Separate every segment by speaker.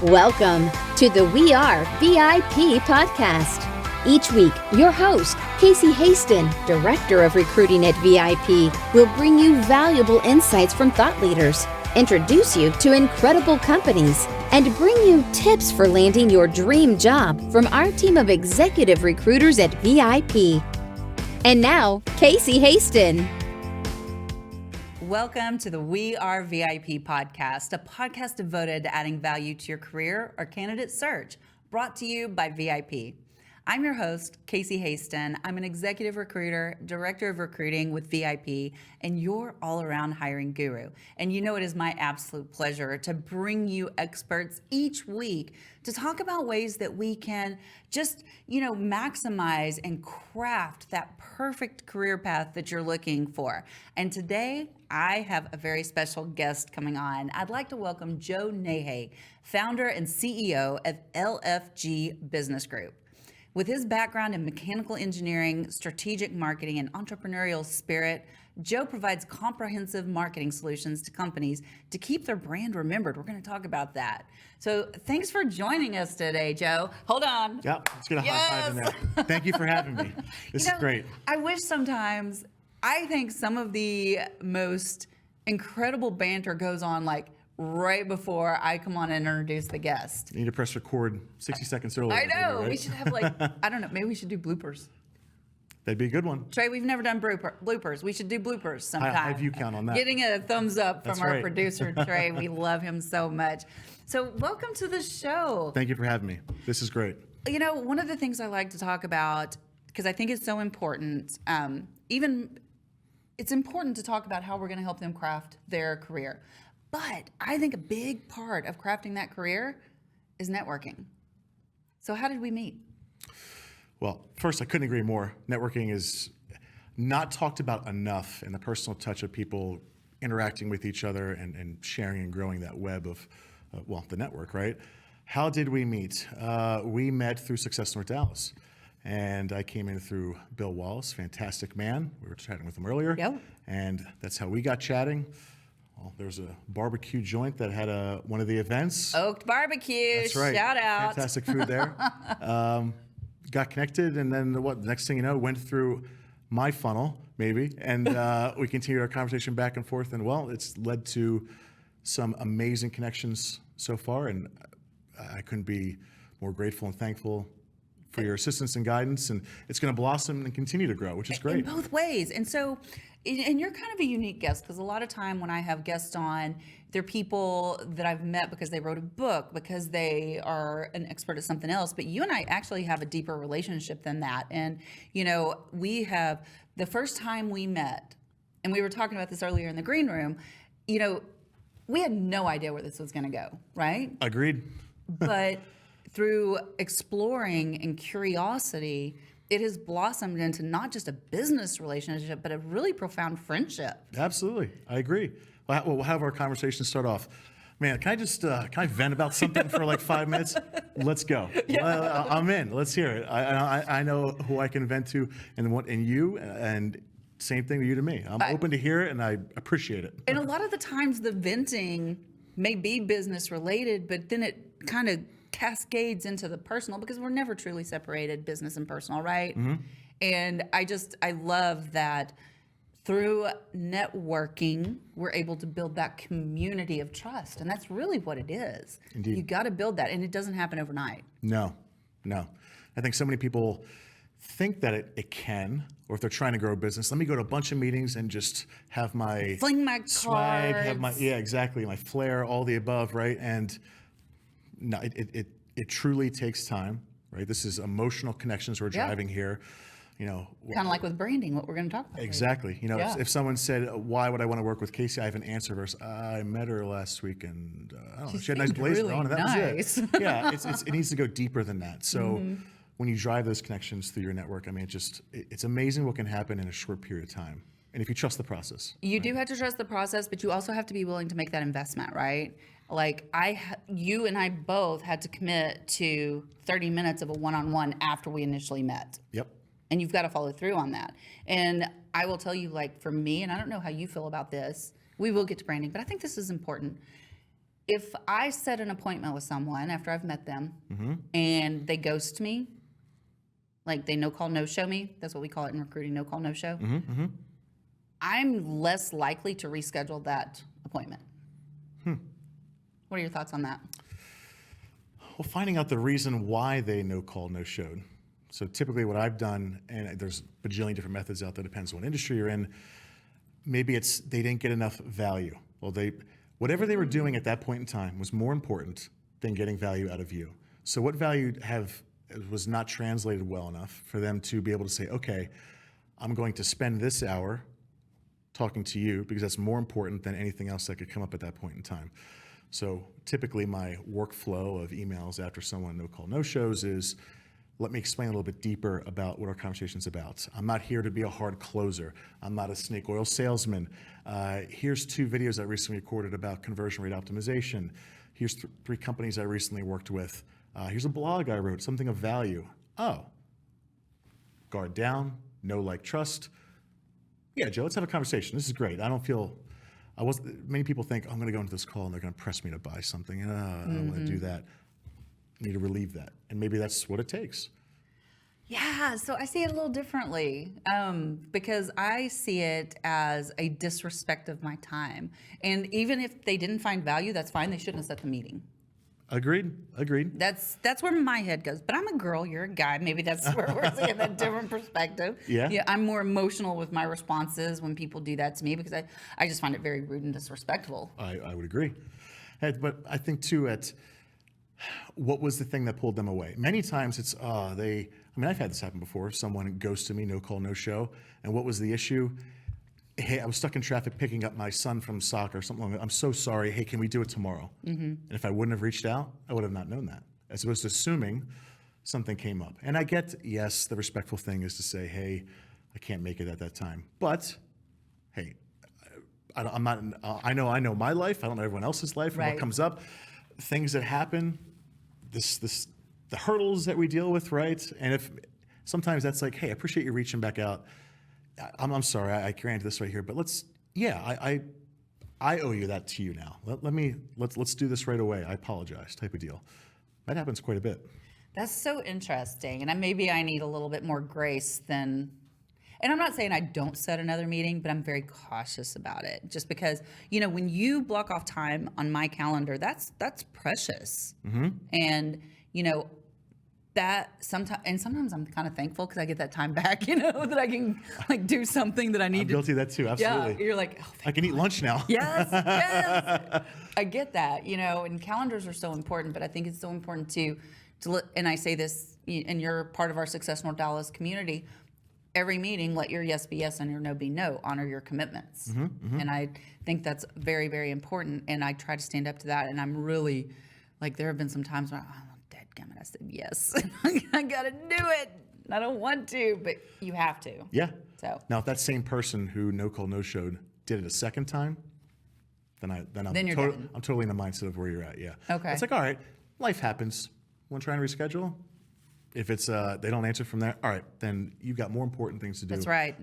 Speaker 1: Welcome to the We Are VIP podcast. Each week, your host, Casey Hasten, Director of Recruiting at VIP, will bring you valuable insights from thought leaders, introduce you to incredible companies, and bring you tips for landing your dream job from our team of executive recruiters at VIP. And now, Casey Hasten.
Speaker 2: Welcome to the We Are VIP podcast, a podcast devoted to adding value to your career or candidate search, brought to you by VIP. I'm your host, Casey Hasten. I'm an executive recruiter, director of recruiting with VIP, and your all-around hiring guru. And you know it is my absolute pleasure to bring you experts each week to talk about ways that we can just, maximize and craft that perfect career path that you're looking for. And today, I have a very special guest coming on. I'd like to welcome Joe Nyahay, founder and CEO of LFG Business Group. With his background in mechanical engineering, strategic marketing, and entrepreneurial spirit, Joe provides comprehensive marketing solutions to companies to keep their brand remembered. We're going to talk about that. So thanks for joining us today, Joe. Hold on.
Speaker 3: Yep, let's get a high five in there. Thank you for having me. This is great.
Speaker 2: I wish sometimes, I think some of the most incredible banter goes on right before I come on and introduce the guest.
Speaker 3: You need to press record 60 seconds earlier.
Speaker 2: I know.
Speaker 3: Maybe, right?
Speaker 2: We should have I don't know, maybe we should do bloopers.
Speaker 3: That'd be a good one.
Speaker 2: Trey, we've never done bloopers. We should do bloopers sometime.
Speaker 3: High view count on that.
Speaker 2: Getting a thumbs up from our
Speaker 3: right.
Speaker 2: producer, Trey. We love him so much. So welcome to the show.
Speaker 3: Thank you for having me. This is great.
Speaker 2: One of the things I like to talk about, because I think it's so important, it's important to talk about how we're going to help them craft their career. But I think a big part of crafting that career is networking. So how did we meet?
Speaker 3: Well, first, I couldn't agree more. Networking is not talked about enough, and the personal touch of people interacting with each other and sharing and growing that web of, the network, right? How did we meet? We met through Success North Dallas. And I came in through Bill Wallace, fantastic man. We were chatting with him earlier.
Speaker 2: Yep. And
Speaker 3: that's how we got chatting. Well, there's a barbecue joint that had one of the events.
Speaker 2: Oaked Barbecue.
Speaker 3: That's right.
Speaker 2: Shout out.
Speaker 3: Fantastic food there. Got connected, and then next thing you know, went through my funnel, maybe, and we continued our conversation back and forth, and it's led to some amazing connections so far, and I couldn't be more grateful and thankful for your assistance and guidance, and it's going to blossom and continue to grow, which is great.
Speaker 2: In both ways. And so, and you're kind of a unique guest, because a lot of time when I have guests on, they're people that I've met because they wrote a book, because they are an expert at something else. But you and I actually have a deeper relationship than that. And, we have, the first time we met, and we were talking about this earlier in the green room, we had no idea where this was going to go, right?
Speaker 3: Agreed.
Speaker 2: But through exploring and curiosity, it has blossomed into not just a business relationship, but a really profound friendship.
Speaker 3: Absolutely. I agree. We'll have our conversation start off. Man, can I vent about something for 5 minutes? Let's go. Yeah. I'm in. Let's hear it. I know who I can vent to, and you, and same thing to you to me. I'm open to hear it, and I appreciate it.
Speaker 2: And a lot of the times the venting may be business related, but then it kind of cascades into the personal, because we're never truly separated, business and personal, right? Mm-hmm. And I love that through networking, we're able to build that community of trust. And that's really what it is.
Speaker 3: Indeed.
Speaker 2: You got to build that, and it doesn't happen overnight.
Speaker 3: No. I think so many people think that it can, or if they're trying to grow a business, let me go to a bunch of meetings and just have my
Speaker 2: fling my
Speaker 3: swag,
Speaker 2: cards.
Speaker 3: have my flair, all the above, right? And no, it truly takes time, right? This is emotional connections we're driving here.
Speaker 2: Kind of like with branding, what we're going to talk about.
Speaker 3: Exactly.
Speaker 2: later.
Speaker 3: If someone said, why would I want to work with Casey? I have an answer versus, I met her last week and I don't know, she had a nice blazer
Speaker 2: really
Speaker 3: on, and that
Speaker 2: nice.
Speaker 3: was it. Yeah, it needs to go deeper than that. So when you drive those connections through your network, it's amazing what can happen in a short period of time. And if you trust the process.
Speaker 2: You do have to trust the process, but you also have to be willing to make that investment, right? You and I both had to commit to 30 minutes of a one-on-one after we initially met.
Speaker 3: Yep.
Speaker 2: And you've got to follow through on that. And I will tell you, for me, and I don't know how you feel about this, We will get to branding, but I think this is important. If I set an appointment with someone after I've met them and they ghost me, like they no call, no show me, that's what we call it in recruiting, no call, no show, I'm less likely to reschedule that appointment. What are your thoughts on that?
Speaker 3: Well, finding out the reason why they no call, no showed. So typically what I've done, and there's a bajillion different methods out there, depends on what industry you're in, maybe it's they didn't get enough value. Well, whatever they were doing at that point in time was more important than getting value out of you. So what value was not translated well enough for them to be able to say, okay, I'm going to spend this hour talking to you because that's more important than anything else that could come up at that point in time. So typically my workflow of emails after someone no call, no shows is, let me explain a little bit deeper about what our conversation's about. I'm not here to be a hard closer. I'm not a snake oil salesman. Here's 2 videos I recently recorded about conversion rate optimization. Here's 3 companies I recently worked with. Here's a blog I wrote, something of value. Oh, guard down, know, like, trust. Yeah, Joe, let's have a conversation. This is great. Many people think, I'm going to go into this call and they're going to press me to buy something. And I don't want to do that. I need to relieve that. And maybe that's what it takes.
Speaker 2: Yeah, so I see it a little differently because I see it as a disrespect of my time. And even if they didn't find value, that's fine. They shouldn't have set the meeting.
Speaker 3: Agreed.
Speaker 2: That's where my head goes. But I'm a girl, you're a guy. Maybe that's where we're seeing a different perspective.
Speaker 3: Yeah,
Speaker 2: I'm more emotional with my responses when people do that to me because I just find it very rude and disrespectful.
Speaker 3: I would agree. But I think too what was the thing that pulled them away? Many times it's I've had this happen before. Someone ghosted me, no call, no show. And what was the issue? Hey, I was stuck in traffic picking up my son from soccer or something like that. I'm so sorry. Hey, can we do it tomorrow? And if I wouldn't have reached out, I would have not known that. As opposed to assuming something came up. And I get, yes, the respectful thing is to say, hey, I can't make it at that time. But, hey, I'm not, I know my life. I don't know everyone else's life. And what comes up, things that happen, the hurdles that we deal with, right? And if sometimes that's like, hey, I appreciate you reaching back out. I'm sorry, I granted this right here, but I owe you that to you now. Let's do this right away. I apologize, type of deal. That happens quite a bit.
Speaker 2: That's so interesting. And maybe I need a little bit more grace than, and I'm not saying I don't set another meeting, but I'm very cautious about it just because, when you block off time on my calendar, that's precious. And, that sometimes I'm kind of thankful because I get that time back, that I can do something that I need.
Speaker 3: I'm guilty of that too. Absolutely.
Speaker 2: Yeah, you're like, oh,
Speaker 3: I can eat lunch now.
Speaker 2: Yes. I get that, and calendars are so important, but I think it's so important to and I say this, and you're part of our Success North Dallas community. Every meeting, let your yes be yes and your no be no. Honor your commitments. And I think that's very, very important. And I try to stand up to that. And I'm really there have been some times where dadgummit, I said yes. I got to do it. I don't want to, but you have to.
Speaker 3: Yeah.
Speaker 2: So
Speaker 3: now, if that same person who no call, no showed did it a second time, then I'm totally in the mindset of where you're at. Yeah.
Speaker 2: Okay.
Speaker 3: It's all right, life happens. Want to try and reschedule? If it's they don't answer from there, all right, then you've got more important things to do.
Speaker 2: That's right.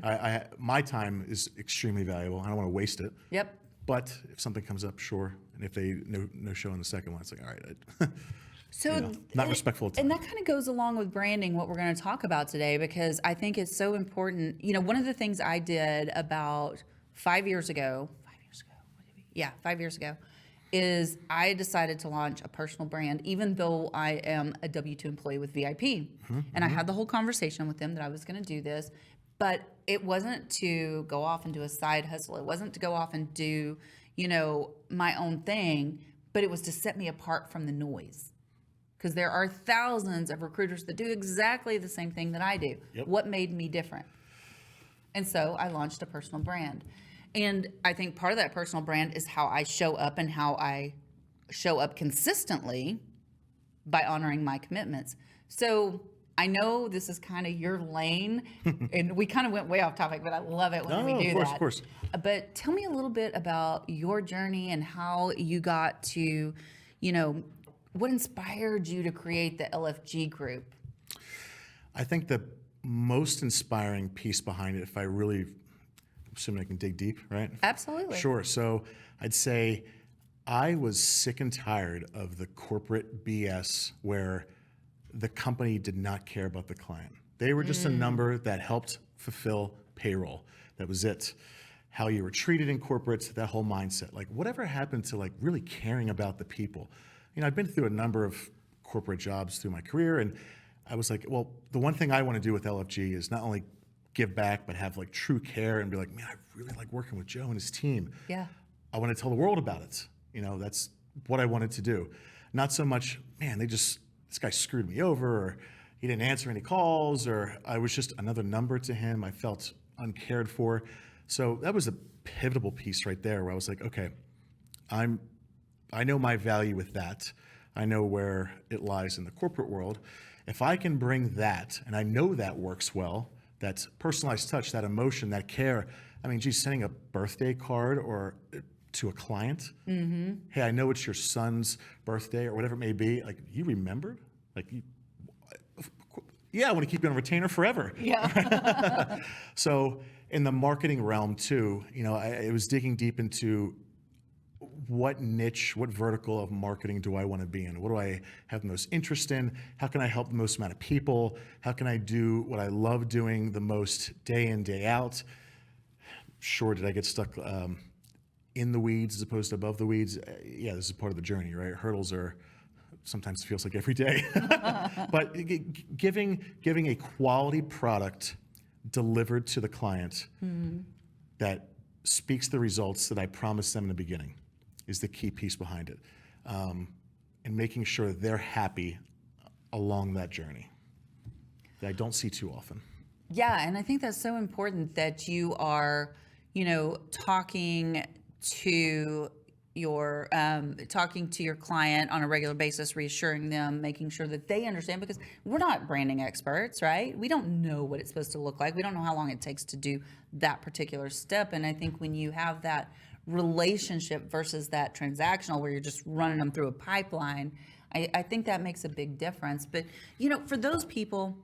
Speaker 3: My time is extremely valuable. I don't want to waste it.
Speaker 2: Yep.
Speaker 3: But if something comes up, sure. And if they no show on the second one, it's all right.
Speaker 2: So
Speaker 3: not respectful of time.
Speaker 2: And that kind of goes along with branding, what we're going to talk about today, because I think it's so important. One of the things I did about 5 years ago, is I decided to launch a personal brand, even though I am a W-2 employee with VIP. And I had the whole conversation with them that I was going to do this, but it wasn't to go off and do a side hustle. It wasn't to go off and do, my own thing, but it was to set me apart from the noise. Because there are thousands of recruiters that do exactly the same thing that I do.
Speaker 3: Yep.
Speaker 2: What made me different? And so I launched a personal brand. And I think part of that personal brand is how I show up and how I show up consistently by honoring my commitments. So I know this is kind of your lane, and we kind of went way off topic, but I love it when we do that.
Speaker 3: Of course.
Speaker 2: But tell me a little bit about your journey and how you got to, what inspired you to create the LFG group?
Speaker 3: I think the most inspiring piece behind it, if I really assuming I can dig deep, right?
Speaker 2: Absolutely.
Speaker 3: Sure. So I'd say I was sick and tired of the corporate BS where the company did not care about the client. They were just a number that helped fulfill payroll. That was it. How you were treated in corporates, that whole mindset. Like, whatever happened to like really caring about the people? You know, I've been through a number of corporate jobs through my career, and I was like, well, the one thing I want to do with LFG is not only give back, but have like true care and be like, man, I really like working with Joe and his team.
Speaker 2: Yeah.
Speaker 3: I want to tell the world about it. You know, that's what I wanted to do. Not so much, man, this guy screwed me over, or he didn't answer any calls, or I was just another number to him. I felt uncared for. So that was a pivotal piece right there where I was like, okay, I know my value with that. I know where it lies in the corporate world. If I can bring that, and I know that works well, that personalized touch, that emotion, that care. I mean, geez, sending a birthday card or to a client. Mm-hmm. Hey, I know it's your son's birthday or whatever it may be. Like, you remembered? Yeah, I want to keep you on retainer forever.
Speaker 2: Yeah.
Speaker 3: So in the marketing realm too, you know, I was digging deep into what niche, what vertical of marketing do I want to be in? What do I have the most interest in? How can I help the most amount of people? How can I do what I love doing the most day in, day out? Sure, did I get stuck in the weeds as opposed to above the weeds? Yeah, this is part of the journey, right? Hurdles are sometimes feels like every day. But giving a quality product delivered to the client that speaks the results that I promised them in the beginning is the key piece behind it. And making sure they're happy along that journey that I don't see too often.
Speaker 2: Yeah, and I think that's so important that you are, you know, talking to your client on a regular basis, reassuring them, making sure that they understand, because we're not branding experts, right? We don't know what it's supposed to look like. We don't know how long it takes to do that particular step. And I think when you have that relationship versus that transactional where you're just running them through a pipeline, I think that makes a big difference. But, you know, for those people,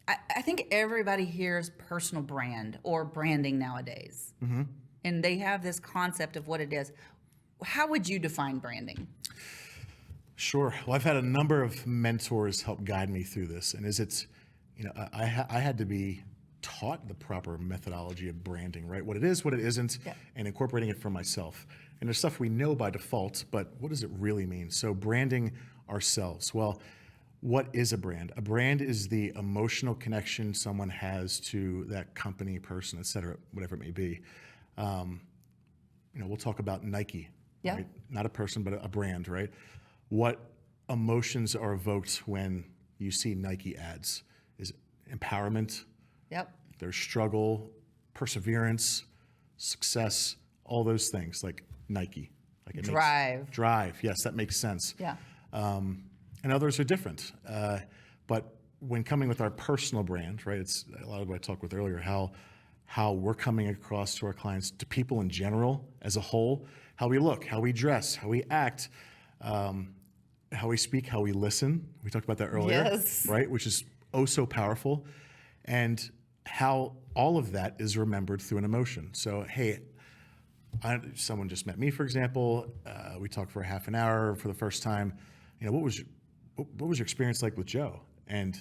Speaker 2: I think everybody hears personal brand or branding nowadays. Mm-hmm. And they have this concept of what it is. How would you define branding?
Speaker 3: Sure. Well, I've had a number of mentors help guide me through this. And you know, I had to be taught the proper methodology of branding, right? What it is, what it isn't, yeah, and incorporating it for myself. And there's stuff we know by default, but what does it really mean? So branding ourselves. Well, what is a brand? A brand is the emotional connection someone has to that company, person, et cetera, whatever it may be. You know, we'll talk about Nike.
Speaker 2: Yeah.
Speaker 3: Right? Not a person, but a brand, right? What emotions are evoked when you see Nike ads? Is it empowerment?
Speaker 2: Yep.
Speaker 3: There's struggle, perseverance, success, all those things, like Nike. Like it
Speaker 2: drive.
Speaker 3: Drive, yes, that makes sense.
Speaker 2: Yeah.
Speaker 3: And others are different. But when coming with our personal brand, right, it's a lot of what I talked with earlier, how we're coming across to our clients, to people in general, as a whole, how we look, how we dress, how we act, how we speak, how we listen. We talked about that earlier,
Speaker 2: yes,
Speaker 3: right? Which is oh so powerful. And how all of that is remembered through an emotion. So, hey, someone just met me, for example. We talked for a half an hour for the first time. You know, what was your experience like with Joe? And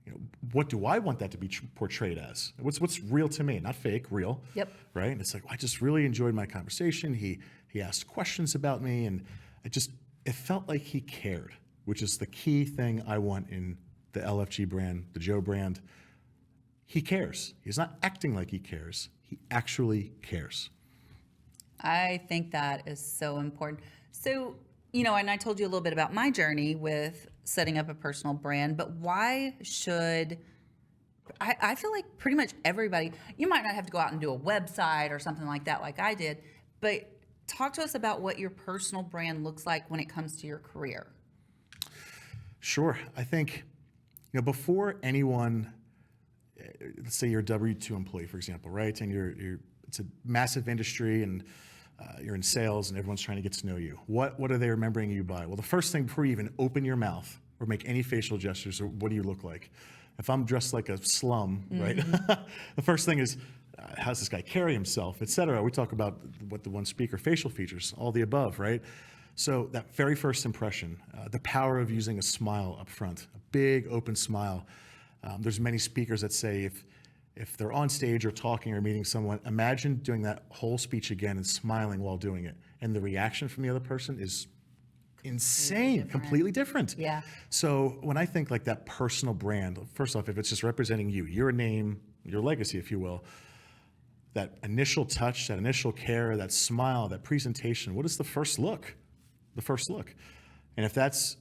Speaker 3: you know, what do I want that to be portrayed as? What's real to me, not fake, real.
Speaker 2: Yep.
Speaker 3: Right. And it's like, I just really enjoyed my conversation. He asked questions about me, and it felt like he cared, which is the key thing I want in the LFG brand, the Joe brand. He cares. He's not acting like he cares. He actually cares.
Speaker 2: I think that is so important. So, you know, and I told you a little bit about my journey with setting up a personal brand, but why should, I feel like pretty much everybody, you might not have to go out and do a website or something like that like I did, but talk to us about what your personal brand looks like when it comes to your career.
Speaker 3: Sure. I think, you know, before anyone, let's say you're a W-2 employee, for example, right? And it's a massive industry, and you're in sales, and everyone's trying to get to know you. What are they remembering you by? Well, the first thing before you even open your mouth or make any facial gestures, or what do you look like? If I'm dressed like a slum, right? The first thing is, how does this guy carry himself, et cetera. We talk about what the one speaker, facial features, all the above, right? So that very first impression, the power of using a smile up front, a big open smile. There's many speakers that say if they're on stage or talking or meeting someone, imagine doing that whole speech again and smiling while doing it. And the reaction from the other person is insane, completely different.
Speaker 2: Yeah.
Speaker 3: So when I think like that personal brand, first off, if it's just representing you, your name, your legacy, if you will, that initial touch, that initial care, that smile, that presentation, what is the first look? The first look. And if that's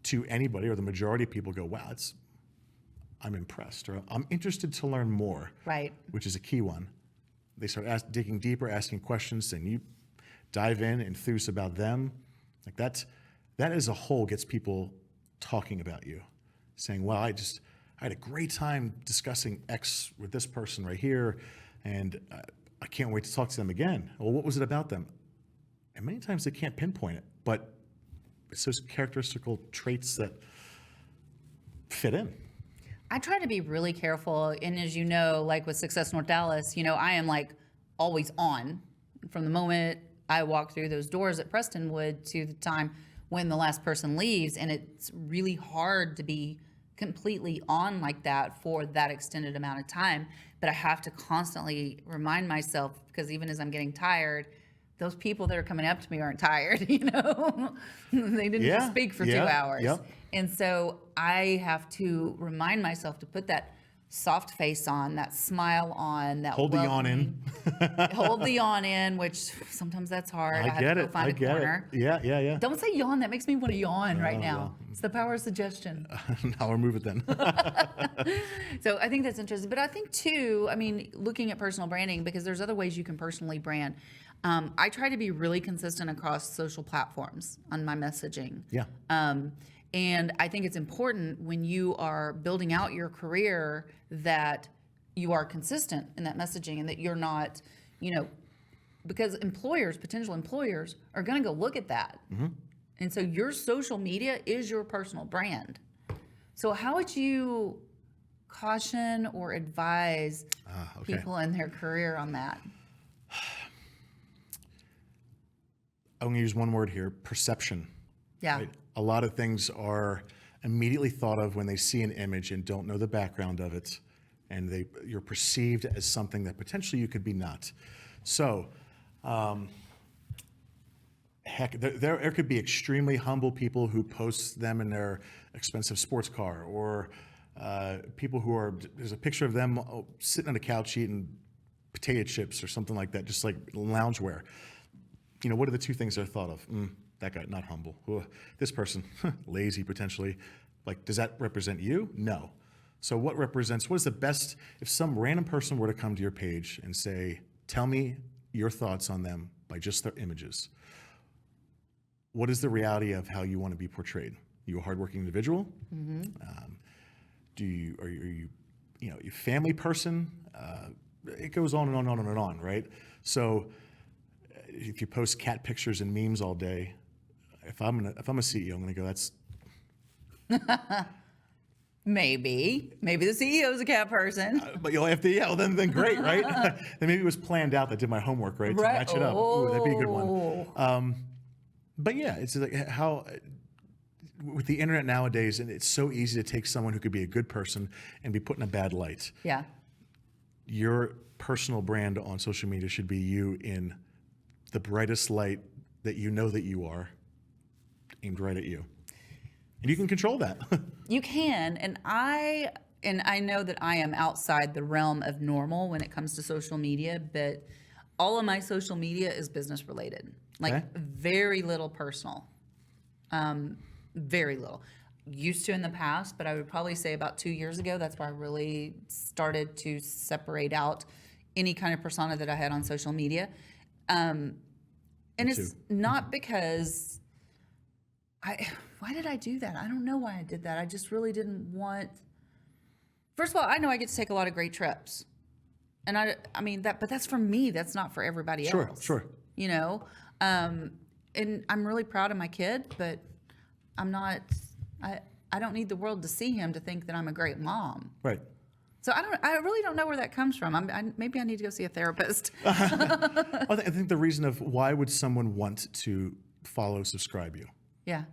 Speaker 3: to anybody or the majority of people go, wow, I'm impressed, or I'm interested to learn more,
Speaker 2: Right.
Speaker 3: which is a key one. They start digging deeper, asking questions, and you dive in, enthuse about them. Like that as a whole gets people talking about you, saying, well, I had a great time discussing X with this person right here, and I can't wait to talk to them again. Well, what was it about them? And many times they can't pinpoint it, but it's those characteristical traits that fit in.
Speaker 2: I try to be really careful. And as you know, like with Success North Dallas, I am like always on from the moment I walk through those doors at Prestonwood to the time when the last person leaves. And it's really hard to be completely on like that for that extended amount of time. But I have to constantly remind myself, because even as I'm getting tired, those people that are coming up to me aren't tired, They didn't just speak for 2 hours.
Speaker 3: Yep.
Speaker 2: And so I have to remind myself to put that soft face on, that smile on, that
Speaker 3: Hold the yawn in.
Speaker 2: hold the yawn in, which sometimes that's hard.
Speaker 3: I
Speaker 2: have
Speaker 3: get
Speaker 2: to
Speaker 3: it.
Speaker 2: go find
Speaker 3: I
Speaker 2: a
Speaker 3: get
Speaker 2: corner.
Speaker 3: it. Yeah.
Speaker 2: Don't say yawn. That makes me want to yawn right now.
Speaker 3: well.
Speaker 2: It's the power of suggestion.
Speaker 3: I'll remove it then.
Speaker 2: So I think that's interesting. But I think too, looking at personal branding, because there's other ways you can personally brand. I try to be really consistent across social platforms on my messaging.
Speaker 3: Yeah.
Speaker 2: And I think it's important when you are building out your career that you are consistent in that messaging, and that you're not, because potential employers are going to go look at that.
Speaker 3: Mm-hmm.
Speaker 2: And so your social media is your personal brand. So how would you caution or advise people in their career on that?
Speaker 3: I'm going to use one word here, perception.
Speaker 2: Yeah.
Speaker 3: Right? A lot of things are immediately thought of when they see an image and don't know the background of it, and you're perceived as something that potentially you could be not. So, there could be extremely humble people who post them in their expensive sports car, or people there's a picture of them sitting on a couch eating potato chips or something like that, just like loungewear. What are the two things they're thought of? That guy, not humble. Ugh. This person, lazy potentially. Like, does that represent you? No. So what is the best, if some random person were to come to your page and say, tell me your thoughts on them by just their images, what is the reality of how you want to be portrayed? You a hardworking individual? Mm-hmm. Are you a family person? It goes on and on and on and on, right? So if you post cat pictures and memes all day, if I'm a CEO, I'm gonna go, that's
Speaker 2: Maybe the CEO is a cat person.
Speaker 3: but you'll have to, well, then great, right? Then maybe it was planned out. That did my homework, right? To match it up. Ooh, that'd be a good one. But yeah, it's like how with the internet nowadays, and it's so easy to take someone who could be a good person and be put in a bad light.
Speaker 2: Yeah.
Speaker 3: Your personal brand on social media should be you in the brightest light that you know that you are, aimed right at you. And you can control that.
Speaker 2: You can, and I know that I am outside the realm of normal when it comes to social media, but all of my social media is business related. Like very little personal. Very little. Used to in the past, but I would probably say about 2 years ago, that's where I really started to separate out any kind of persona that I had on social media. And it's not because why did I do that? I don't know why I did that. I just really didn't want. First of all, I know I get to take a lot of great trips, and I mean that, but that's for me. That's not for everybody else.
Speaker 3: Sure.
Speaker 2: You know, and I'm really proud of my kid, but I'm not. I don't need the world to see him to think that I'm a great mom.
Speaker 3: Right.
Speaker 2: So I really don't know where that comes from. Maybe I need to go see a therapist.
Speaker 3: I think the reason of why would someone want to follow, subscribe you?
Speaker 2: Yeah.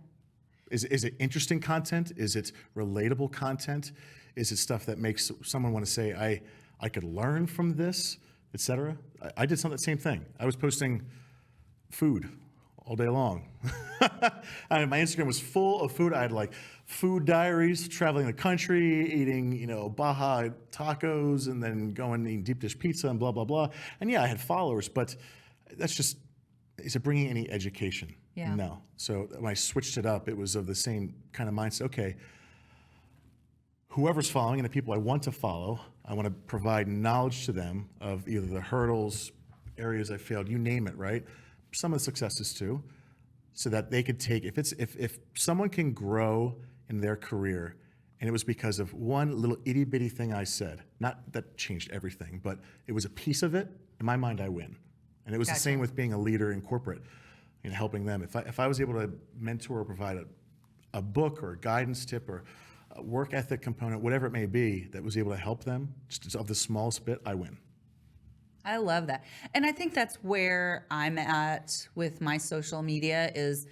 Speaker 3: Is it interesting content? Is it relatable content? Is it stuff that makes someone want to say, I could learn from this, etc.? I did some of the same thing. I was posting food all day long. My Instagram was full of food. I had like food diaries, traveling the country, eating, Baja tacos, and then going and eating deep dish pizza and blah, blah, blah. And yeah, I had followers, but that's just, is it bringing any education?
Speaker 2: Yeah.
Speaker 3: No. So when I switched it up, it was of the same kind of mindset. Okay, whoever's following and the people I want to follow, I want to provide knowledge to them of either the hurdles, areas I failed, you name it, right? Some of the successes too, so that they could take, if someone can grow in their career, and it was because of one little itty bitty thing I said, not that changed everything, but it was a piece of it, in my mind I win. And it was the same with being a leader in corporate, helping them. If I was able to mentor or provide a book or a guidance tip or a work ethic component, whatever it may be, that was able to help them, just of the smallest bit, I win.
Speaker 2: I love that. And I think that's where I'm at with my social media is,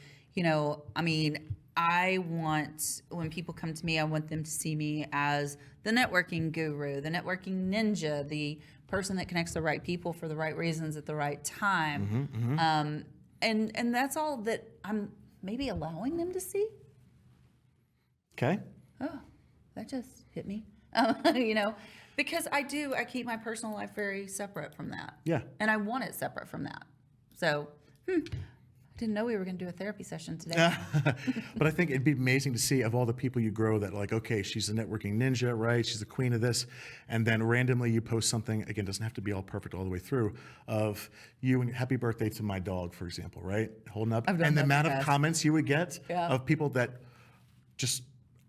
Speaker 2: I want, when people come to me, I want them to see me as the networking guru, the networking ninja, the person that connects the right people for the right reasons at the right time. And that's all that I'm maybe allowing them to see.
Speaker 3: Okay.
Speaker 2: Oh, that just hit me. Because I keep my personal life very separate from that.
Speaker 3: Yeah.
Speaker 2: And I want it separate from that. So, I didn't know we were going to do a therapy session today.
Speaker 3: But I think it'd be amazing to see of all the people you grow that like, okay, she's a networking ninja, right? She's the queen of this. And then randomly you post something, again, doesn't have to be all perfect all the way through, of you and happy birthday to my dog, for example, right? Holding up. And the amount of comments you would get of people that just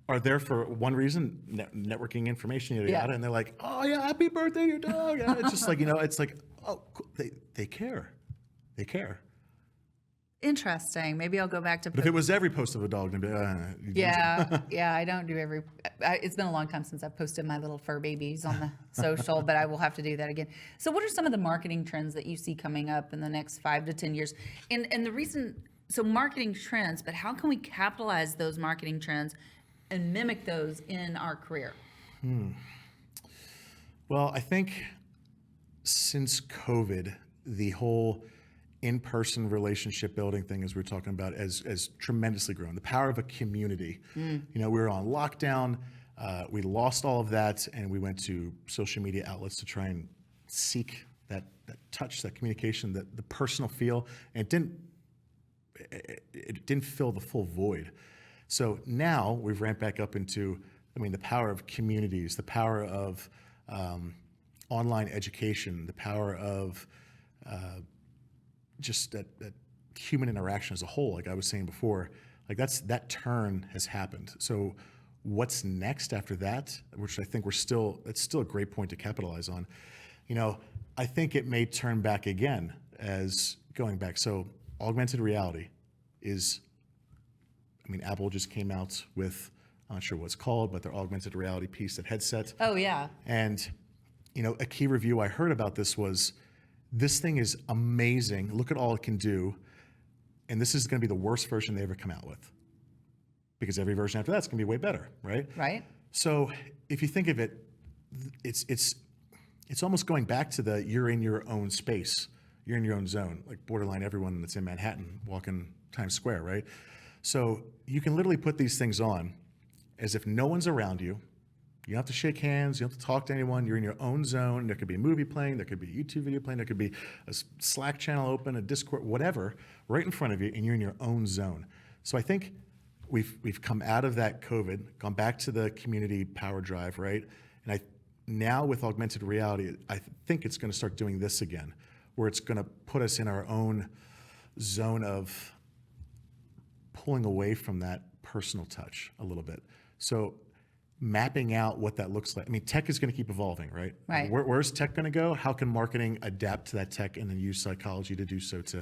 Speaker 3: are there for one reason, networking information, yada, yada, and they're like, oh yeah, happy birthday to your dog. And it's just like, it's like, oh, cool. They care. They care.
Speaker 2: Interesting. Maybe I'll go back to.
Speaker 3: But if it was every post of a dog, then be,
Speaker 2: yeah, I don't do every. It's been a long time since I've posted my little fur babies on the social, but I will have to do that again. So, what are some of the marketing trends that you see coming up in the next 5 to 10 years? And the reason, so marketing trends, but how can we capitalize those marketing trends and mimic those in our career?
Speaker 3: Well, I think since COVID, the whole in-person relationship building thing, as we're talking about, has tremendously grown. The power of a community. We were on lockdown. We lost all of that, and we went to social media outlets to try and seek that touch, that communication, the personal feel. And it didn't fill the full void. So now we've ramped back up into, the power of communities, the power of online education, the power of just that human interaction as a whole, like I was saying before, like that turn has happened. So what's next after that, which I think it's still a great point to capitalize on. I think it may turn back again as going back. So augmented reality is, Apple just came out with, I'm not sure what it's called, but their augmented reality piece, that headset.
Speaker 2: Oh yeah.
Speaker 3: And, a key review I heard about this was, this thing is amazing. Look at all it can do. And this is going to be the worst version they ever come out with. Because every version after that's going to be way better, right?
Speaker 2: Right.
Speaker 3: So if you think of it, it's almost going back to the you're in your own space. You're in your own zone, like borderline everyone that's in Manhattan walking Times Square, right? So you can literally put these things on as if no one's around you. You don't have to shake hands. You don't have to talk to anyone. You're in your own zone. There could be a movie playing. There could be a YouTube video playing. There could be a Slack channel open, a Discord, whatever, right in front of you, and you're in your own zone. So I think we've come out of that COVID, gone back to the community power drive, right? And now with augmented reality, I think it's going to start doing this again, where it's going to put us in our own zone of pulling away from that personal touch a little bit. So mapping out what that looks like. Tech is going to keep evolving, right?
Speaker 2: Right.
Speaker 3: Where's tech going to go? How can marketing adapt to that tech and then use psychology to do so to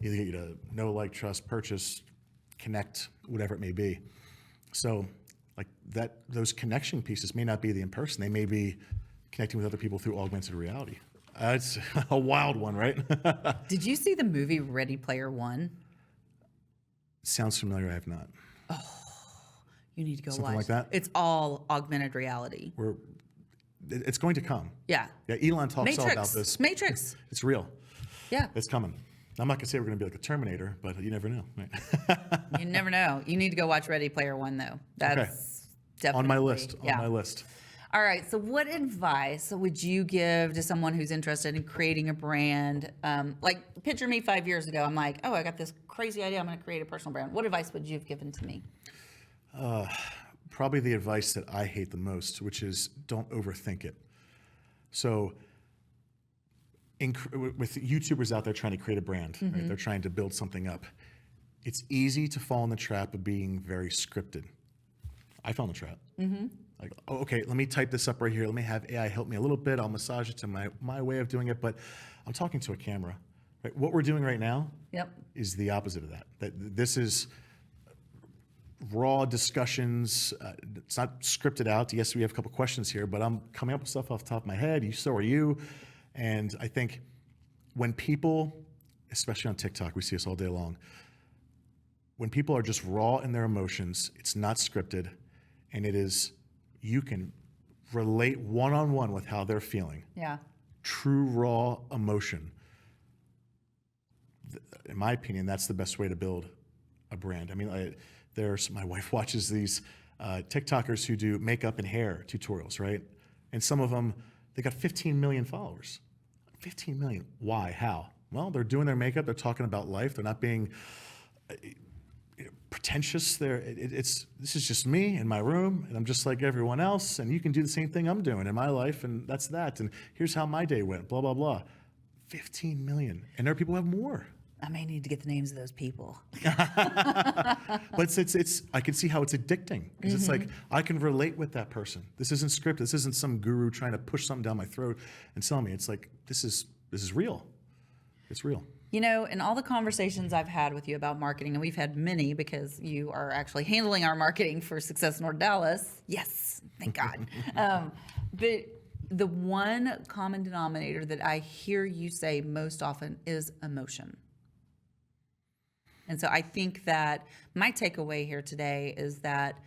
Speaker 3: either get you to know, like, trust, purchase, connect, whatever it may be. So like that, those connection pieces may not be the in-person. They may be connecting with other people through augmented reality. It's a wild one, right?
Speaker 2: Did you see the movie Ready Player One?
Speaker 3: Sounds familiar. I have not.
Speaker 2: You need to go
Speaker 3: Something
Speaker 2: watch.
Speaker 3: like that?
Speaker 2: It's all augmented reality.
Speaker 3: It's going to come.
Speaker 2: Yeah.
Speaker 3: Yeah, Elon talks
Speaker 2: Matrix.
Speaker 3: all about this.
Speaker 2: Matrix.
Speaker 3: It's real.
Speaker 2: Yeah.
Speaker 3: It's coming. I'm not going to say we're going to be like a Terminator, but you never know. Right?
Speaker 2: You never know. You need to go watch Ready Player One, though. That's definitely
Speaker 3: On my list.
Speaker 2: Yeah.
Speaker 3: On my list.
Speaker 2: All right. So, what advice would you give to someone who's interested in creating a brand? Like, picture me 5 years ago. I'm like, oh, I got this crazy idea. I'm going to create a personal brand. What advice would you have given to me?
Speaker 3: Probably the advice that I hate the most, which is don't overthink it. So, with YouTubers out there trying to create a brand, right? They're trying to build something up. It's easy to fall in the trap of being very scripted. I fell in the trap. Like, oh, okay, let me type this up right here. Let me have AI help me a little bit. I'll massage it to my way of doing it. But I'm talking to a camera. Right? What we're doing right now is the opposite of that. This is raw discussions. It's not scripted out. Yes, we have a couple questions here, but I'm coming up with stuff off the top of my head. So are you. And I think when people, especially on TikTok, we see this all day long, when people are just raw in their emotions, it's not scripted, and it is, you can relate one-on-one with how they're feeling.
Speaker 2: Yeah.
Speaker 3: True raw emotion. In my opinion, that's the best way to build a brand. I mean, my wife watches these TikTokers who do makeup and hair tutorials, right? And some of them, they got 15 million followers. 15 million. Why? How? Well, they're doing their makeup. They're talking about life. They're not being pretentious. This is just me in my room, and I'm just like everyone else. And you can do the same thing I'm doing in my life, and that's that. And here's how my day went. Blah blah blah. 15 million, and there are people who have more.
Speaker 2: I may need to get the names of those people.
Speaker 3: But it's I can see how it's addicting, because it's like I can relate with that person. This isn't scripted. This isn't some guru trying to push something down my throat and sell me. It's like this is real. It's real.
Speaker 2: You know, in all the conversations I've had with you about marketing, and we've had many because you are actually handling our marketing for Success North Dallas. Yes, thank God. But the one common denominator that I hear you say most often is emotion. And so I think that my takeaway here today is that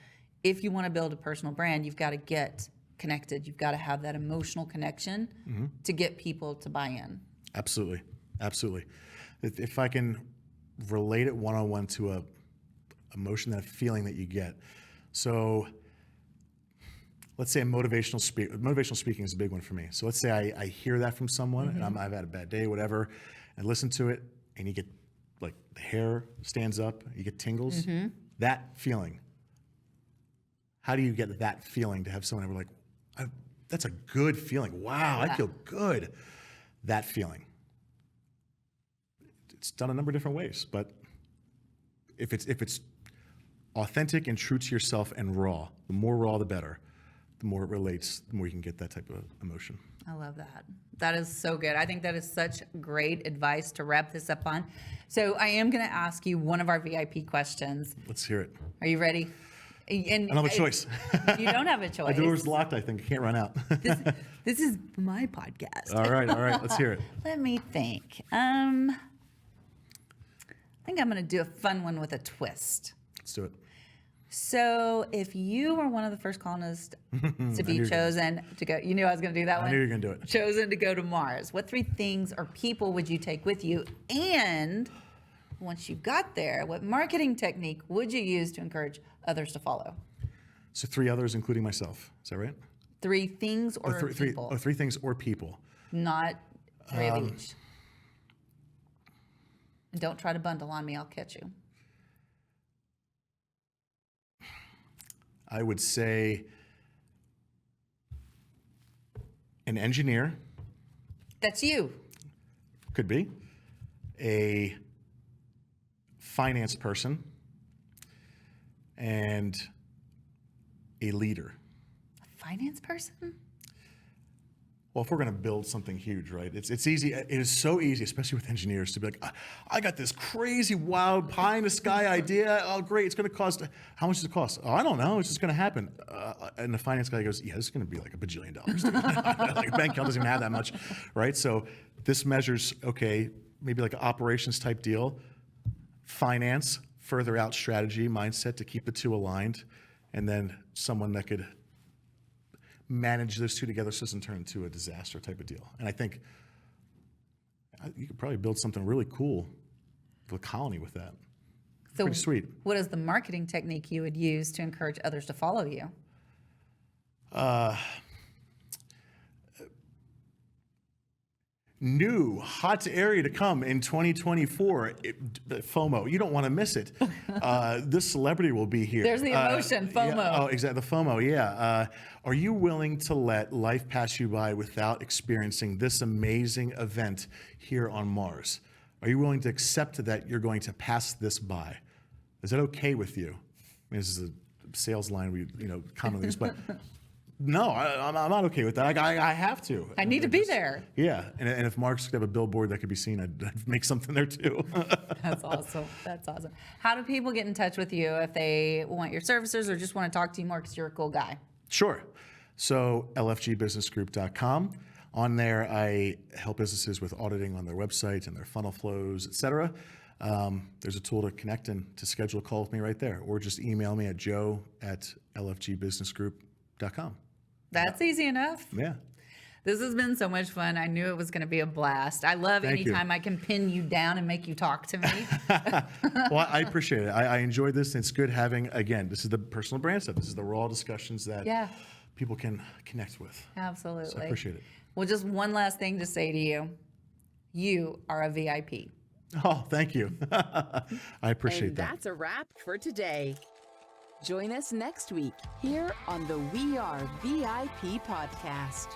Speaker 2: if you want to build a personal brand, you've got to get connected. You've got to have that emotional connection to get people to buy in.
Speaker 3: Absolutely. Absolutely. If I can relate it one-on-one to a emotion, that feeling that you get. So let's say motivational speaking is a big one for me. So let's say I hear that from someone, and I've had a bad day, whatever, and listen to it, and you get like the hair stands up, you get tingles. That feeling. How do you get that feeling to have someone ever like, that's a good feeling. Wow, I feel good. That feeling. It's done a number of different ways, but if it's authentic and true to yourself and raw, the more raw, the better. The more it relates, the more you can get that type of emotion.
Speaker 2: I love that. That is so good. I think that is such great advice to wrap this up on. So I am going to ask you one of our VIP questions.
Speaker 3: Let's hear it.
Speaker 2: Are you ready? And
Speaker 3: I don't have a choice.
Speaker 2: You don't have a choice.
Speaker 3: The door's locked, I think. I can't run out.
Speaker 2: This is my podcast.
Speaker 3: All right. Let's hear it.
Speaker 2: Let me think. I think I'm going to do a fun one with a twist.
Speaker 3: Let's do it.
Speaker 2: So if you were one of the first colonists to be chosen to go, you knew I was going to do that one?
Speaker 3: I knew you were going to do it.
Speaker 2: Chosen to go to Mars. What 3 things or people would you take with you? And once you got there, what marketing technique would you use to encourage others to follow?
Speaker 3: So 3 others, including myself. Is that right?
Speaker 2: 3 things or people?
Speaker 3: 3 things or people.
Speaker 2: Not 3 of each. And don't try to bundle on me. I'll catch you.
Speaker 3: I would say an engineer.
Speaker 2: That's you.
Speaker 3: Could be. A finance person. And a leader.
Speaker 2: A finance person?
Speaker 3: well, if we're going to build something huge, right? It's easy. It is so easy, especially with engineers, to be like, I got this crazy, wild, pie in the sky idea. Oh, great! It's going to cost. How much does it cost? Oh, I don't know. It's just going to happen. And the finance guy goes, yeah, this is going to be like $1 bajillion. Like a bank account doesn't even have that much, right? So this measures, okay, maybe like an operations type deal, finance, further out strategy, mindset to keep the two aligned, and then someone that could manage those two together so it doesn't turn into a disaster type of deal. And I think you could probably build something really cool for the colony with that.
Speaker 2: So
Speaker 3: pretty sweet.
Speaker 2: What is the marketing technique you would use to encourage others to follow you?
Speaker 3: New hot area to come in 2024. FOMO. You don't want to miss it. This celebrity will be here.
Speaker 2: There's the emotion, FOMO.
Speaker 3: Yeah, oh, exactly. The FOMO. Yeah. Are you willing to let life pass you by without experiencing this amazing event here on Mars? Are you willing to accept that you're going to pass this by? Is that okay with you? I mean, this is a sales line we commonly use, but. No, I'm not okay with that. I have to.
Speaker 2: I need to be there.
Speaker 3: Yeah, and if Mark's could have a billboard that could be seen, I'd make something there too.
Speaker 2: That's awesome. That's awesome. How do people get in touch with you if they want your services or just want to talk to you more because you're a cool guy?
Speaker 3: Sure. So lfgbusinessgroup.com. On there, I help businesses with auditing on their website and their funnel flows, etc. There's a tool to connect and to schedule a call with me right there, or just email me at joe@lfgbusinessgroup.com.
Speaker 2: That's easy enough.
Speaker 3: Yeah.
Speaker 2: This has been so much fun. I knew it was going to be a blast. I love anytime I can pin you down and make you talk to me.
Speaker 3: Well, I appreciate it. I enjoyed this. It's good having, again, this is the personal brand stuff. This is the raw discussions that people can connect with.
Speaker 2: Absolutely.
Speaker 3: So I appreciate it.
Speaker 2: Well, just one last thing to say to you. You are a VIP.
Speaker 3: Oh, thank you. I appreciate that.
Speaker 1: That's a wrap for today. Join us next week here on the We Are VIP podcast.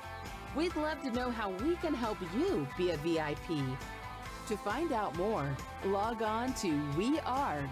Speaker 1: We'd love to know how we can help you be a VIP. To find out more, log on to wearevip.com.